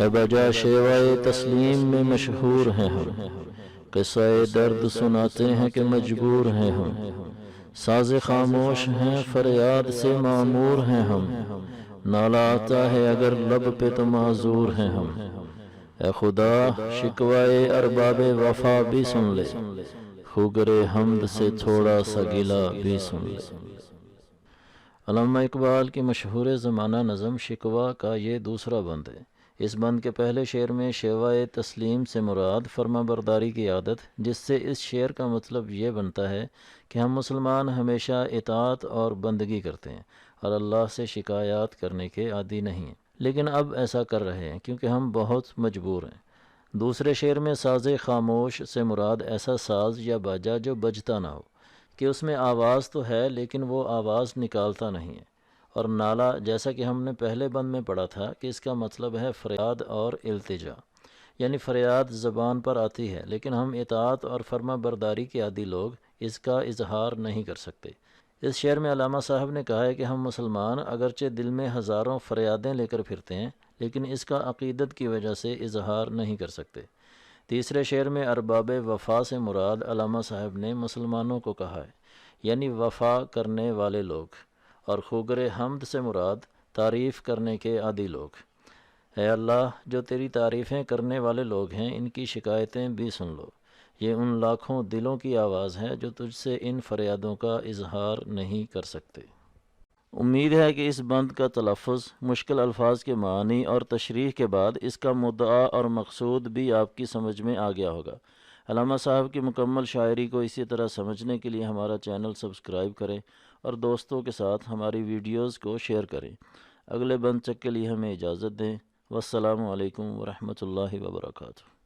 ہے بجا شیوائے تسلیم میں مشہور ہیں ہم، قصہ درد سناتے ہیں کہ مجبور ہیں ہم، ساز خاموش ہیں فریاد سے معمور ہیں ہم، نالا آتا ہے اگر لب پہ تو معذور ہیں ہم، اے خدا شکوائے ارباب وفا بھی سن لے، خوگر حمد سے تھوڑا سا گلہ بھی سن لے۔ علامہ اقبال کی مشہور زمانہ نظم شکوہ کا یہ دوسرا بند ہے۔ اس بند کے پہلے شعر میں شیوائے تسلیم سے مراد فرما برداری کی عادت، جس سے اس شعر کا مطلب یہ بنتا ہے کہ ہم مسلمان ہمیشہ اطاعت اور بندگی کرتے ہیں اور اللہ سے شکایات کرنے کے عادی نہیں ہیں، لیکن اب ایسا کر رہے ہیں کیونکہ ہم بہت مجبور ہیں۔ دوسرے شعر میں ساز خاموش سے مراد ایسا ساز یا باجا جو بجتا نہ ہو، کہ اس میں آواز تو ہے لیکن وہ آواز نکالتا نہیں ہے، اور نالا جیسا کہ ہم نے پہلے بند میں پڑھا تھا کہ اس کا مطلب ہے فریاد اور التجا، یعنی فریاد زبان پر آتی ہے لیکن ہم اطاعت اور فرما برداری کے عادی لوگ اس کا اظہار نہیں کر سکتے۔ اس شعر میں علامہ صاحب نے کہا ہے کہ ہم مسلمان اگرچہ دل میں ہزاروں فریادیں لے کر پھرتے ہیں لیکن اس کا عقیدت کی وجہ سے اظہار نہیں کر سکتے۔ تیسرے شعر میں ارباب وفا سے مراد علامہ صاحب نے مسلمانوں کو کہا ہے، یعنی وفا کرنے والے لوگ، اور خوگر حمد سے مراد تعریف کرنے کے عادی لوگ۔ اے اللہ جو تیری تعریفیں کرنے والے لوگ ہیں ان کی شکایتیں بھی سن لو، یہ ان لاکھوں دلوں کی آواز ہے جو تجھ سے ان فریادوں کا اظہار نہیں کر سکتے۔ امید ہے کہ اس بند کا تلفظ، مشکل الفاظ کے معنی اور تشریح کے بعد اس کا مدعا اور مقصود بھی آپ کی سمجھ میں آ گیا ہوگا۔ علامہ صاحب کی مکمل شاعری کو اسی طرح سمجھنے کے لیے ہمارا چینل سبسکرائب کریں اور دوستوں کے ساتھ ہماری ویڈیوز کو شیئر کریں۔ اگلے بند تک کے لیے ہمیں اجازت دیں۔ والسلام علیکم ورحمۃ اللہ وبرکاتہ۔